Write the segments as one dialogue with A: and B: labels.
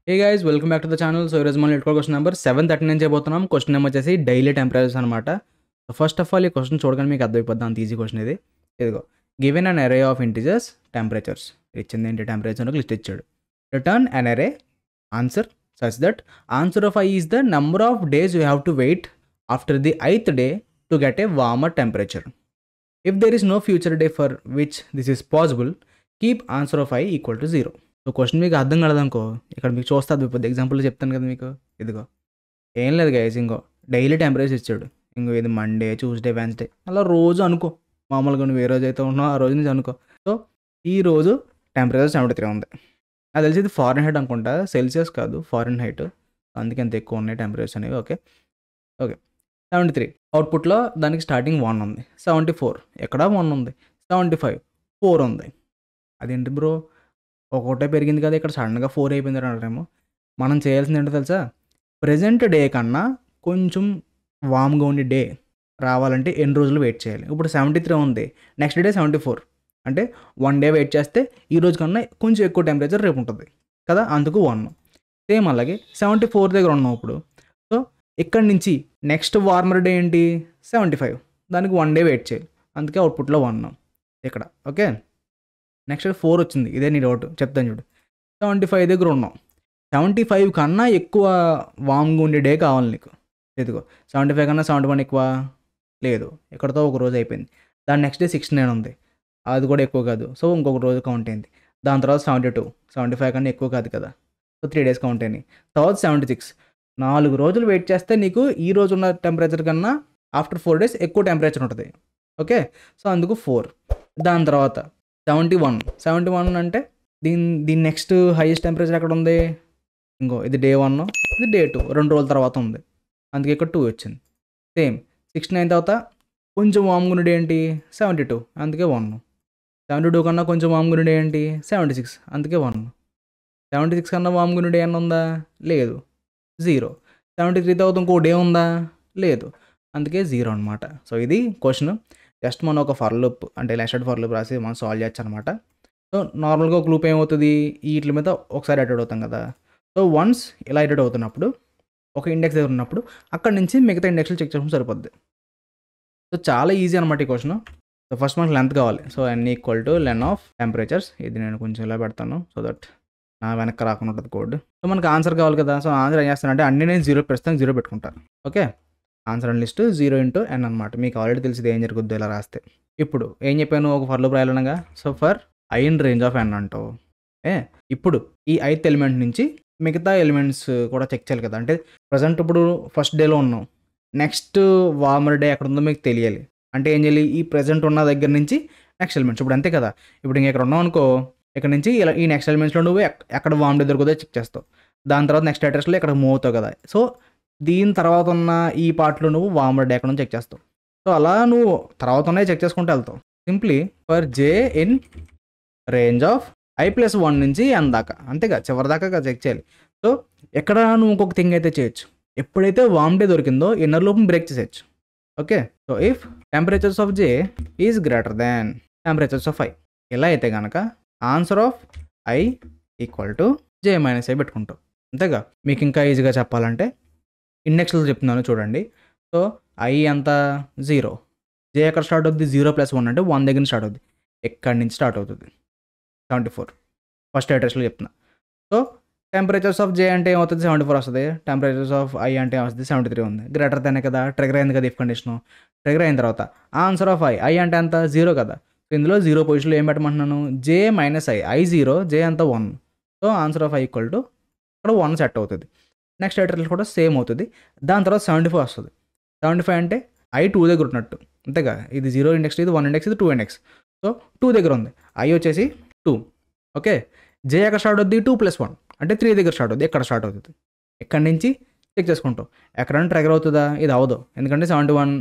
A: Hey guys, welcome back to the channel. So ఈరోజు మనం ఎట్టుకో question number 739 చేయబోతున్నాం. Question number వచ్చేసి డైలీ టెంపరేచర్స్ అనమాట. ఫస్ట్ ఆఫ్ ఆల్ ఈ క్వశ్చన్ చూడగానే మీకు అర్థమైపోద్ది అంత ఈజీ క్వశ్చన్ ఇది. ఇదిగో గివెన్ అన్ అరే ఆఫ్ ఇంటిజర్స్ టెంపరేచర్స్ ఇచ్చింది ఏంటి టెంపరేచర్ లిస్ట్ ఇచ్చాడు. Return an array answer such that answer of I is the number of days you have to wait after the 8th day to get a warmer temperature. If there is no future day for which this is possible keep answer of I equal to 0. So question మీకు అర్థం కాలేదనుకో ఇక్కడ మీకు చూస్తే అది example చెప్తాను కదా మీకు. ఇదిగో ఏం లేదు గైస్, ఇంకో డైలీ టెంపరేచర్ ఇచ్చాడు. ఇంకో ఇది మండే, ట్యూస్డే, వెన్స్డే అలా రోజు అనుకో. మామూలుగా నువ్వు ఏ రోజు అయితే ఉన్నావు ఆ రోజు నుంచి అనుకో. సో ఈ రోజు టెంపరేచర్ 73 ఉంది. నాకు తెలిసి ఇది ఫారెన్ హైట్ అనుకుంటా, సెల్సియస్ కాదు ఫారెన్ హైట్, అందుకే అంత ఎక్కువ ఉన్నాయి టెంపరేచర్స్ అనేవి. ఓకే ఓకే 73 అవుట్పుట్లో దానికి స్టార్టింగ్ 1 ఉంది, 74 ఎక్కడ 1 ఉంది, 75 4 ఉంది. అదేంటి బ్రో ఒకటే పెరిగింది కదా ఇక్కడ సడన్గా 4 అయిపోయింది అంటారేమో. మనం చేయాల్సింది ఏంటో తెలుసా, ప్రజెంట్ డే కన్నా కొంచెం వామ్గా ఉండి డే రావాలంటే ఎన్ని రోజులు వెయిట్ చేయాలి. ఇప్పుడు 73 ఉంది, నెక్స్ట్ డే 74 అంటే 1 డే వెయిట్ చేస్తే ఈ రోజు కన్నా కొంచెం ఎక్కువ టెంపరేచర్ రేపు ఉంటుంది కదా, అందుకు 1. సేమ్ అలాగే 74 దగ్గర ఉన్నాం ఇప్పుడు. సో ఇక్కడ నుంచి నెక్స్ట్ వార్మర్ డే ఏంటి 75, దానికి 1 డే వెయిట్ చేయాలి, అందుకే అవుట్పుట్లో 1 ఇక్కడ. ఓకే నెక్స్ట్ 4 వచ్చింది, ఇదే నీ డౌట్ చెప్తాను చూడు. 75 దగ్గర ఉన్నాం, 75 కన్నా ఎక్కువ వామ్గా ఉండే డే కావాలి నీకు. ఎదుగో 75 కన్నా 71 ఎక్కువ లేదు, ఇక్కడతో ఒక రోజు అయిపోయింది. దాని నెక్స్ట్ డే 69 ఉంది, అది కూడా ఎక్కువ కాదు, సో ఇంకొక రోజు కౌంట్ అయింది. దాని తర్వాత 72, 75 కన్నా ఎక్కువ కాదు కదా, సో 3 డేస్ కౌంట్ అయినాయి. తర్వాత 76 4 రోజులు వెయిట్ చేస్తే నీకు ఈ రోజు ఉన్న టెంపరేచర్ కన్నా ఆఫ్టర్ 4 డేస్ ఎక్కువ టెంపరేచర్ ఉంటుంది. ఓకే సో అందుకు 4. దాని తర్వాత 71 అంటే దీని నెక్స్ట్ హైయెస్ట్ టెంపరేచర్ ఎక్కడ ఉంది, ఇంకో ఇది డే 1 ఇది డే 2, 2 రోజుల తర్వాత ఉంది, అందుకే ఇక్కడ 2 వచ్చింది. సేమ్ 69 తర్వాత కొంచెం వామ్గుండే ఏంటి 72, అందుకే 1. 72 కన్నా కొంచెం వామ్గుండే ఏంటి 76, అందుకే 1. 76 కన్నా వామ్గుండే డే అన్న ఉందా, లేదు 0. 73 తర్వాత ఇంకో డే ఉందా, లేదు, అందుకే 0 అనమాట. సో ఇది క్వశ్చన్. జస్ట్ మనం ఒక ఫర్ లూప్ అంటే నెస్టెడ్ ఫర్ లూప్ రాసి మనం సాల్వ్ చేయొచ్చు అనమాట. సో నార్మల్గా ఒక లూప్ ఏమవుతుంది, వీటి మీద ఒకసారి అటెడ్ అవుతాం కదా. సో వన్స్ ఇలా అటెడ్ అవుతున్నప్పుడు ఒక ఇండెక్స్ దగ్గర ఉన్నప్పుడు అక్కడ నుంచి మిగతా ఇండెక్స్లు చెక్ చేసుకుంటే సరిపోద్ది. సో చాలా ఈజీ అనమాట ఈ క్వశ్చన్. సో ఫస్ట్ మనకు లెంత్ కావాలి. So n equal to len of temperatures, ఇది నేను కొంచెం ఇలా పెడతాను సో దట్ నా వెనక్కి రాకుండా ఉంటుంది కోడ్. సో మనకు ఆన్సర్ కావాలి కదా, సో ఆన్సర్ ఏం చేస్తానంటే అన్నీ నేను 0 ప్రస్తుతం 0 పెట్టుకుంటాను. Okay answer and list 0 × n అనమాట. మీకు ఆల్రెడీ తెలిసింది ఏం జరుగుద్దో ఇలా రాస్తే. ఇప్పుడు ఏం చెప్పాను, ఒక ఫర్ లూప్ రాయాలనగా, so for I in range of n అంటావు. ఇప్పుడు ఈ 8th ఎలిమెంట్ నుంచి మిగతా ఎలిమెంట్స్ కూడా చెక్ చేయాలి కదా. అంటే ప్రజెంట్ ఇప్పుడు ఫస్ట్ డేలో ఉన్నాం, నెక్స్ట్ వార్మర్ డే ఎక్కడ ఉందో మీకు తెలియాలి. అంటే ఏం చేయాలి, ఈ ప్రజెంట్ ఉన్న దగ్గర నుంచి నెక్స్ట్ ఎలిమెంట్స్ ఇప్పుడు అంతే కదా. ఇప్పుడు ఇంక ఇక్కడ ఉన్నావు అనుకో, ఇక్కడ నుంచి ఇలా ఈ నెక్స్ట్ ఎలిమెంట్స్లో నువ్వు ఎక్కడ వార్మ్ డే దొరుకుతుందో చెక్ చేస్తావు. దాని తర్వాత నెక్స్ట్ అడ్రస్లో ఇక్కడ మూవ్ అవుతావు కదా. సో దీని తర్వాత ఉన్న ఈ పార్ట్లో నువ్వు వార్మర్ డే ఎక్కడ చెక్ చేస్తావు. సో అలా నువ్వు తర్వాత ఉన్నాయి చెక్ చేసుకుంటూ వెళ్తావు. Simply for j in range of I+1 నుంచి n దాకా, అంతేగా చివరి దాకా చెక్ చేయాలి. సో ఎక్కడ నువ్వు ఇంకొక థింగ్ అయితే చేయొచ్చు, ఎప్పుడైతే వార్మ్ డే దొరికిందో ఇన్నర్ లూప్ని బ్రేక్ చేసేయచ్చు. Okay so if temperatures of j is greater than temperatures of I, ఇలా అయితే కనుక answer of I equal to j - I పెట్టుకుంటావు. అంతేగా. మీకు ఇంకా ఈజీగా చెప్పాలంటే ఇండెక్స్లో చెప్తున్నాను చూడండి. సో I అంతా 0, j ఎక్కడ స్టార్ట్ అవుతుంది 0 + 1 అంటే 1 దగ్గర స్టార్ట్ అవుతుంది, ఎక్కడి నుంచి స్టార్ట్ అవుతుంది 74 ఫస్ట్ అడ్రస్లో చెప్తున్నా. సో టెంపరేచర్స్ ఆఫ్ j అంటే ఏమవుతుంది 74 వస్తుంది, టెంపరేచర్స్ ఆఫ్ I అంటే ఏమవుతుంది 73 ఉంది. గ్రేటర్ దానే కదా, ట్రిగర్ అయింది కదా ఇఫ్ కండిషను. ట్రిగర్ అయిన తర్వాత ఆన్సర్ ఆఫ్ I అంటే అంత 0 కదా. సో ఇందులో 0 పొజిషన్లో ఏం పెట్టమంటున్నాను, j - I 0, j అంతా 1. So answer of I equal to ఇక్కడ 1 సెట్ అవుతుంది. నెక్స్ట్ అడ్రస్ కూడా సేమ్ అవుతుంది. దాని తర్వాత 74 వస్తుంది. 75 అంటే I 2 దగ్గర ఉన్నట్టు, అంతేగా. ఇది 0 ఇండెక్స్, ఇది 1 ఇండెక్స్, ఇది 2 ఇండెక్స్. సో 2 దగ్గర ఉంది, I వచ్చేసి 2. ఓకే j ఎక్కడ స్టార్ట్ అవుతుంది 2 + 1 అంటే 3 దగ్గర స్టార్ట్ అవుతుంది, ఎక్కడ స్టార్ట్ అవుతుంది ఎక్కడి నుంచి చెక్ చేసుకుంటాం. ఎక్కడైనా ట్రిగర్ అవుతుందా, ఇది అవ్వదు, ఎందుకంటే 71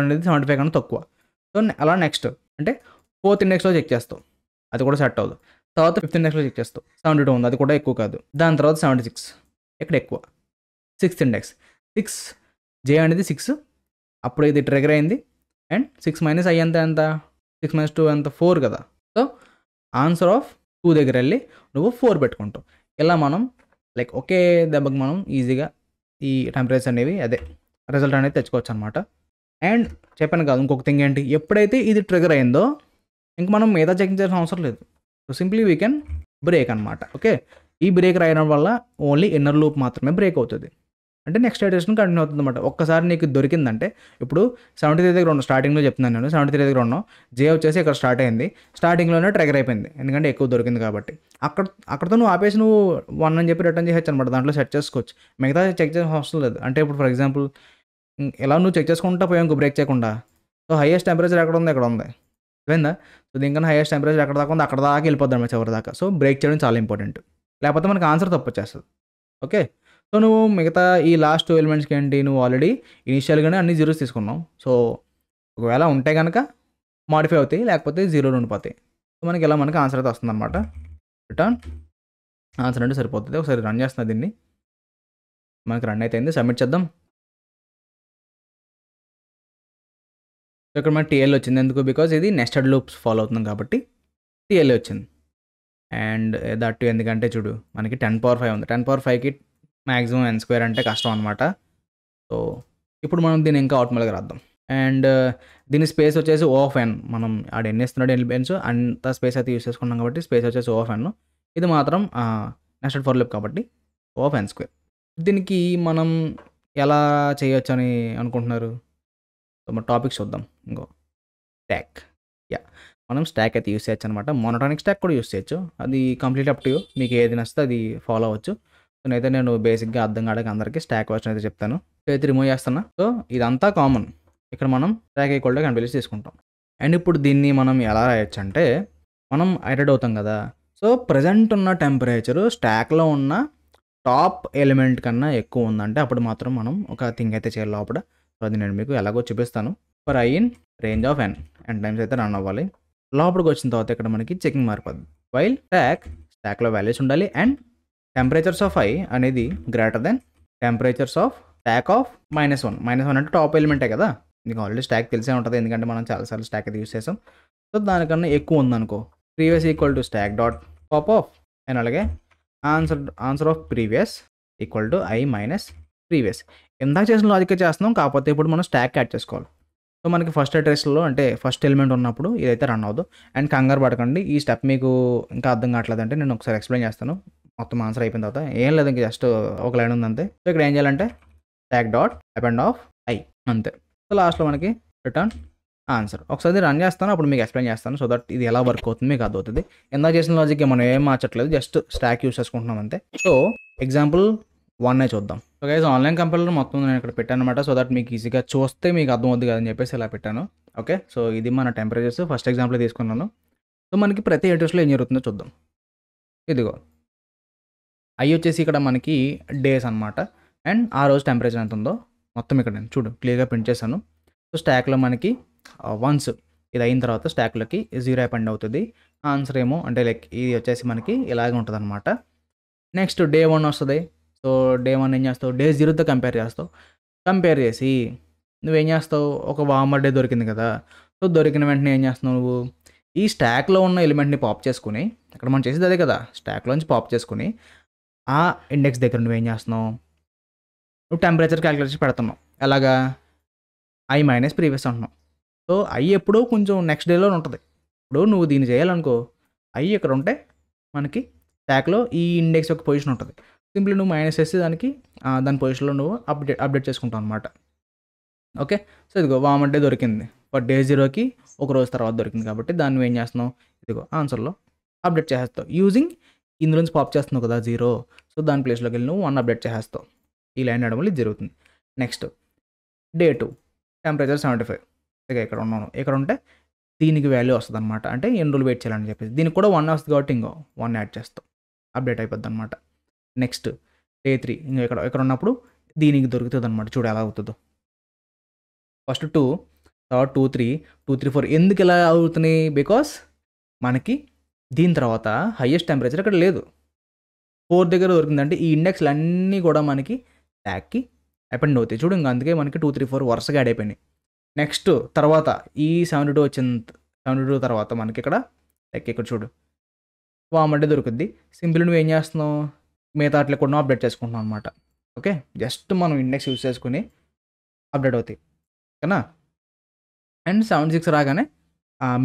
A: అనేది 75 కన్నా తక్కువ. సో అలా నెక్స్ట్ అంటే 4th ఇండెక్స్లో చెక్ చేస్తావు, అది కూడా సెట్ అవ్వదు. తర్వాత 5th ఇండెక్స్లో చెక్ చేస్తావు, 72 ఉంది, అది కూడా ఎక్కువ కాదు. దాని తర్వాత 76 ఇక్కడ ఎక్కువ. 6th ఇండెక్స్ 6, j అనేది 6, అప్పుడు ఇది ట్రిగర్ అయింది. అండ్ 6 - I ఎంత 6 - 2 ఎంత 4 కదా. సో ఆన్సర్ ఆఫ్ 2 దగ్గర వెళ్ళి నువ్వు 4 పెట్టుకుంటావు. ఇలా మనం లైక్ ఒకే దెబ్బకి మనం ఈజీగా ఈ టెంపరేచర్ అనేవి అదే రిజల్ట్ అనేది తెచ్చుకోవచ్చు అనమాట. అండ్ చెప్పాను కాదు ఇంకొక థింగ్ ఏంటి, ఎప్పుడైతే ఇది ట్రిగర్ అయిందో ఇంక మనం మిగతా చెక్ చేయాల్సిన అవసరం లేదు. So simply we can break అనమాట. ఓకే, ఈ బ్రేక్ రాయడం వల్ల ఓన్లీ ఇన్నర్ లూప్ మాత్రమే బ్రేక్ అవుతుంది. అంటే నెక్స్ట్ ఇటరేషన్ కంటిన్యూ అవుతుంది అనమాట. ఒక్కసారి నీకు దొరికిందంటే ఇప్పుడు 73 దగ్గర ఉన్నావు, స్టార్టింగ్లో చెప్తున్నాను నేను 73 దగ్గర ఉన్నావు, జే వచ్చేసి ఇక్కడ స్టార్ట్ అయింది, స్టార్టింగ్లోనే ట్రిగర్ అయిపోయింది ఎందుకంటే ఎక్కువ దొరికింది కాబట్టి. అక్కడతో నువ్వు ఆపేసి నువ్వు 1 అని చెప్పి రిటర్న్ చేయొచ్చు అనమాట. దాంట్లో సెట్ చేసుకోవచ్చు, మిగతా చెక్ చేయాల్సిన అవసరం లేదు. అంటే ఇప్పుడు ఫర్ ఎగ్జాంపుల్ ఇలా నువ్వు చెక్ చేసుకుంటా పోయావు ఇంకో బ్రేక్ చేయకుండా. సో హైయెస్ట్ టెంపరేచర్ ఎక్కడ ఉంది, ఎక్కడ ఉంది అర్థమైందా? సో దీనికన్నా హైయెస్ట్ టెంపరేచర్ ఎక్కడ దాకా ఉంది అక్కడ దాకా వెళ్ళిపోద్ది అనమాట, చివరి దాకా. సో బ్రేక్ చేయడం చాలా ఇంపార్టెంట్, లేకపోతే మనకి ఆన్సర్ తప్పు వచ్చేస్తుంది. ఓకే, సో నువ్వు మిగతా ఈ లాస్ట్ 2 ఎలిమెంట్స్కి ఏంటి, నువ్వు ఆల్రెడీ ఇనిషియల్గానే అన్ని జీరోస్ తీసుకున్నావు. సో ఒకవేళ ఉంటే కనుక మాడిఫై అవుతాయి, లేకపోతే జీరోలు ఉండిపోతాయి. సో మనకి ఇలా మనకి ఆన్సర్ అయితే వస్తుంది అనమాట. రిటర్న్ ఆన్సర్ అంటే సరిపోతుంది. ఒకసారి రన్ చేస్తున్నా దీన్ని, మనకి రన్ అయితే అయింది, సబ్మిట్ చేద్దాం. సో ఇక్కడ మనకి టీఎల్ వచ్చింది ఎందుకు, బికాజ్ ఇది నెస్టెడ్ లూప్స్ ఫాలో అవుతున్నాం కాబట్టి టీఎల్ వచ్చింది. అండ్ దట్ ఎందుకంటే చూడు మనకి 10⁵ ఉంది, 10⁵కి మ్యాక్సిమం n² అంటే కష్టం అనమాట. సో ఇప్పుడు మనం దీన్ని ఇంకా ఆటోమేటిక్గా రాద్దాం. అండ్ దీని స్పేస్ వచ్చేసి O(n), మనం ఆడ ఎన్ని ఇస్తున్నాడు ఎలిమెంట్స్ అంత స్పేస్ అయితే యూస్ చేసుకున్నాం కాబట్టి స్పేస్ వచ్చేసి O(n). ఇది మాత్రం నెస్టెడ్ ఫర్ లూప్ కాబట్టి O(n²). దీనికి మనం ఎలా చేయొచ్చు అని అనుకుంటున్నారు? సో మన టాపిక్స్ చూద్దాం. ఇంకో స్టాక్, మనం స్టాక్ అయితే యూస్ చేయొచ్చు అనమాట. మోనోటానిక్ స్టాక్ కూడా యూస్ చేయొచ్చు, అది కంప్లీట్ అప్ టు యూ, మీకు ఏది నచ్చితే అది ఫాలో అవ్వచ్చు. సో నేనైతే నేను బేసిక్గా అర్థం కావడానికి అందరికీ స్టాక్ వర్షన్ అయితే చెప్తాను. సో అయితే రిమూవ్ చేస్తున్నా. సో ఇదంతా కామన్, ఇక్కడ మనం స్టాక్ ఈక్వల్ టు కనిపిలిసి తీసుకుంటాం. అండ్ ఇప్పుడు దీన్ని మనం ఎలా రాయొచ్చు అంటే, మనం ఐటెడ్ అవుతాం కదా. సో ప్రజెంట్ ఉన్న టెంపరేచరు స్టాక్లో ఉన్న టాప్ ఎలిమెంట్ కన్నా ఎక్కువ ఉందంటే అప్పుడు మాత్రం మనం ఒక థింగ్ అయితే చేయాలి లోపల. సో అది నేను మీకు ఎలాగో చూపిస్తాను. For i in range of n times అయితే రన్ అవ్వాలి. లోపలికి వచ్చిన తర్వాత ఇక్కడ మనకి చెకింగ్ మారిపోద్ది. వైల్ స్టాక్లో వాల్యూస్ ఉండాలి అండ్ టెంపరేచర్స్ ఆఫ్ i అనేది greater than temperatures of stock of -1. -1 అంటే టాప్ ఎలిమెంటే కదా, మీకు ఆల్రెడీ స్టాక్ తెలిసే ఉంటుంది ఎందుకంటే మనం చాలాసార్లు స్టాక్ అయితే యూస్ చేసాం. సో దానికన్నా ఎక్కువ ఉందనుకో, previous equal to stack dot pop of and అలాగే answer of previous equal to i minus previous. ఇందాక చేసిన లాజిక్ చేస్తున్నాం, కాకపోతే ఇప్పుడు మనం స్టాక్ యాడ్ చేసుకోవాలి. సో మనకి ఫస్ట్ అడ్రస్లో అంటే ఫస్ట్ ఎలిమెంట్ ఉన్నప్పుడు ఇదైతే రన్ అవ్వదు. అండ్ కంగారు పడకండి, ఈ స్టెప్ మీకు ఇంకా అర్థం కావట్లేదంటే నేను ఒకసారి ఎక్స్ప్లెయిన్ చేస్తాను. మొత్తం ఆన్సర్ అయిపోయిన తర్వాత ఏం లేదు, ఇంకా జస్ట్ ఒక లైన్ ఉంది అంతే. సో ఇక్కడ ఏం చేయాలంటే stock dot append of i అంతే. సో లాస్ట్లో మనకి రిటర్న్ ఆన్సర్. ఒకసారి రన్ చేస్తాను, అప్పుడు మీకు ఎక్స్ప్లెయిన్ చేస్తాను, సో దట్ ఇది ఎలా వర్క్ అవుతుంది మీకు అర్థమవుతుంది. ఇందాక చేసిన లాజిక్ మనం ఏం మార్చట్లేదు, జస్ట్ స్టాక్ యూస్ చేసుకుంటున్నాం అంతే. సో ఎగ్జాంపుల్ 1 చూద్దాం. సో గైస్ ఆన్లైన్ కంపైలర్ మొత్తం నేను ఇక్కడ పెట్టాను అనమాట, సో దట్ మీకు ఈజీగా చూస్తే మీకు అర్థమవుద్ది కదని చెప్పేసి ఇలా పెట్టాను. ఓకే, సో ఇది మన టెంపరేచర్స్ ఫస్ట్ ఎగ్జాంపుల్ తీసుకున్నాను. సో మనకి ప్రతి ఇంట్రెస్ట్లో ఏం జరుగుతుందో చూద్దాం. ఇదిగో i వచ్చేసి ఇక్కడ మనకి డేస్ అనమాట, అండ్ ఆ రోజు టెంపరేచర్ ఎంత ఉందో మొత్తం ఇక్కడ నేను చూడు క్లియర్గా ప్రింట్ చేశాను. సో స్టాక్లో మనకి వన్స్ ఇది అయిన తర్వాత స్టాక్లోకి 0 అపెండ్ అవుతుంది. ఆన్సర్ ఏమో అంటే లైక్ ఇది వచ్చేసి మనకి ఇలాగే ఉంటుంది అనమాట. నెక్స్ట్ డే 1 వస్తుంది. సో డే 1 ఏం చేస్తావు, డే 0తో కంపేర్ చేస్తావు. కంపేర్ చేసి నువ్వేం చేస్తావు, ఒక వార్మర్ డే దొరికింది కదా. సో దొరికిన వెంటనే ఏం చేస్తున్నావు, నువ్వు ఈ స్టాక్లో ఉన్న ఎలిమెంట్ని పాప్ చేసుకుని, ఇక్కడ మనం చేసేది అదే కదా, స్టాక్లోంచి పాప్ చేసుకుని ఆ ఇండెక్స్ దగ్గర నువ్వేం చేస్తున్నావు, నువ్వు టెంపరేచర్ క్యాలిక్యులేషన్ పెడుతున్నావు. ఎలాగా, i మైనస్ ప్రీవియస్ అంటున్నావు. సో i ఎప్పుడూ కొంచెం నెక్స్ట్ డేలో ఉంటుంది. ఇప్పుడు నువ్వు దీన్ని చేయాలనుకో, i ఇక్కడ ఉంటే మనకి స్టాక్లో ఈ ఇండెక్స్ యొక్క పొజిషన్ ఉంటుంది. సింప్లీ నువ్వు మైనస్ చేసి దాని పొజిషన్లో నువ్వు అప్డేట్ చేసుకుంటావు అనమాట. ఓకే, సో ఇదిగో వార్మర్ డే దొరికింది, బట్ డే 0కి ఒక రోజు తర్వాత దొరికింది కాబట్టి దాన్ని నువ్వు ఏం చేస్తున్నావు, ఇదిగో ఆన్సర్లో అప్డేట్ చేసేస్తావు. యూజింగ్ ఇందులోంచి పాప్ చేస్తున్నావు కదా 0. సో దాని ప్లేస్లోకి వెళ్ళి నువ్వు 1 అప్డేట్ చేసేస్తావు. ఈ లైన్ వేయడం వల్ల ఇది జరుగుతుంది. Next day 2 temperature 75. ఇక ఇక్కడ ఉన్నాను, ఇక్కడ ఉంటే దీనికి వాల్యూ వస్తుంది అనమాట, అంటే ఎన్ని రోజులు వెయిట్ చేయాలని చెప్పేసి. దీనికి కూడా 1 వస్తుంది కాబట్టి ఇంకో 1 యాడ్ చేస్తాం, అప్డేట్ అయిపోద్ది అనమాట. నెక్స్ట్ డే 3 ఇంకా ఇక్కడ ఉన్నప్పుడు దీనికి దొరుకుతుంది అనమాట. చూడు ఎలా అవుతుందో, ఫస్ట్ 2, తర్వాత 2, 3, 2, 3, 4. ఎందుకు ఇలా అవుతున్నాయి, బికాస్ మనకి దీని తర్వాత హైయెస్ట్ టెంపరేచర్ ఇక్కడ లేదు, 4 దగ్గర దొరికిందంటే ఈ ఇండెక్స్లు అన్నీ కూడా మనకి ట్యాగ్కి అపెండ్ అవుతాయి. చూడు ఇంకా అందుకే మనకి 2, 3, 4 వరుసగా యాడ్ అయిపోయినాయి. నెక్స్ట్ తర్వాత ఈ 72 వచ్చిన 72 తర్వాత మనకి ఇక్కడ లైక్ ఇక్కడ చూడు వార్మర్ డే దొరుకుద్ది. సింపుల్ నువ్వు ఏం చేస్తున్నావు, మిగతా అట్లా కూడా అప్డేట్ చేసుకుంటున్నాం అనమాట. ఓకే, జస్ట్ మనం ఇండెక్స్ యూస్ చేసుకుని అప్డేట్ అవుతాయి ఓకేనా. అండ్ 76 రాగానే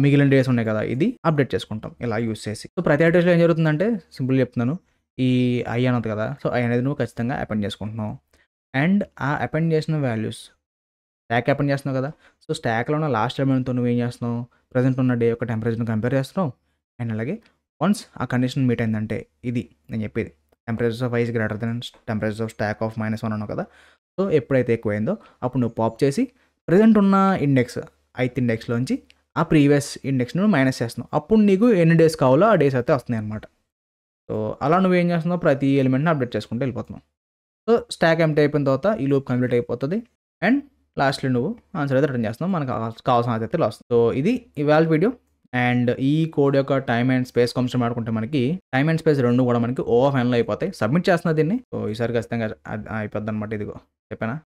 A: మిగిలిన డేస్ ఉన్నాయి కదా, ఇది అప్డేట్ చేసుకుంటాం ఇలా యూస్ చేసి. సో ప్రతి అడ్రస్లో ఏం జరుగుతుందంటే సింపుల్ చెప్తున్నాను, ఈ ఐ అన్నది కదా, సో ఐ అనేది నువ్వు ఖచ్చితంగా అపెండ్ చేసుకుంటున్నావు. అండ్ ఆ అపెండ్ చేసిన వాల్యూస్ స్టాక్ అపెండ్ చేస్తున్నావు కదా, సో స్టాక్లో ఉన్న లాస్ట్ ఎలిమెంట్తో నువ్వు ఏం చేస్తున్నావు, ప్రజెంట్ ఉన్న డే యొక్క టెంపరేచర్ని కంపేర్ చేస్తున్నావు. అండ్ అలాగే వన్స్ ఆ కండిషన్ మీట్ అయిందంటే, ఇది నేను చెప్పేది, temperature of ice greater than temperature of stock of -1 అన్నావు కదా, సో ఎప్పుడైతే ఎక్కువైందో అప్పుడు నువ్వు పాప్ చేసి ప్రజెంట్ ఉన్న ఇండెక్స్ ఇండెక్స్లోంచి ఆ ప్రీవియస్ ఇండెక్స్ను మైనస్ చేస్తున్నావు. అప్పుడు నీకు ఎన్ని డేస్ కావాలో ఆ డేస్ అయితే వస్తున్నాయి అనమాట. సో అలా నువ్వు ఏం చేస్తున్నావు, ప్రతి ఎలిమెంట్ని అప్డేట్ చేసుకుంటూ వెళ్ళిపోతున్నావు. సో స్టాక్ ఎంప్టీ అయిపోయిన తర్వాత ఈ లూప్ కంప్లీట్ అయిపోతుంది. అండ్ లాస్ట్లో నువ్వు ఆన్సర్ అయితే రిటర్న్ చేస్తున్నావు, మనకు కావాల్సిన అయితే వస్తుంది. సో ఇది ఇవాళ వీడియో. అండ్ ఈ కోడ్ యొక్క టైమ్ అండ్ స్పేస్ కొంచెం ఆడుకుంటే మనకి టైమ్ అండ్ స్పేస్ రెండు కూడా మనకి ఓవర్ ఫైనల్ అయిపోతాయి. సబ్మిట్ చేస్తున్నా దీన్ని, సో ఈసారి ఖచ్చితంగా అయిపోద్ది అనమాట. ఇదిగో చెప్పానా,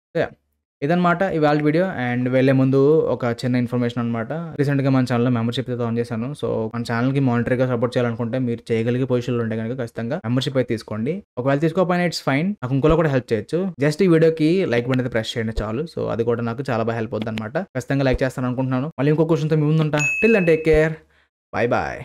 A: ఇదనమాట ఇవాళ వీడియో. అండ్ వెళ్ళే ముందు ఒక చిన్న ఇన్ఫర్మేషన్ అనమాట. రీసెంట్గా మన ఛానల్లో మెంబర్షిప్ అయితే ఆన్ చేశాను. సో మన ఛానల్కి మానిటరీగా సపోర్ట్ చేయాలనుకుంటే మీరు చేయగలిగే పొజిషన్లో ఉంటే కనుక ఖచ్చితంగా మెంబర్షిప్ అయితే తీసుకోండి. ఒకవేళ తీసుకోకపోయినా ఇట్స్ ఫైన్, నాకు ఇంకోలో కూడా హెల్ప్ చేయొచ్చు. జస్ట్ ఈ వీడియోకి లైక్ బటన్ అయితే ప్రెస్ చేయండి చాలు. సో అది కూడా నాకు చాలా బాగా హెల్ప్ అవుతుంది అనమాట. ఖచ్చితంగా లైక్ చేస్తాను అనుకుంటున్నాను. మళ్ళీ ఇంకో క్వశ్చన్తో మీ ముందుంటా. Till then take care, bye bye.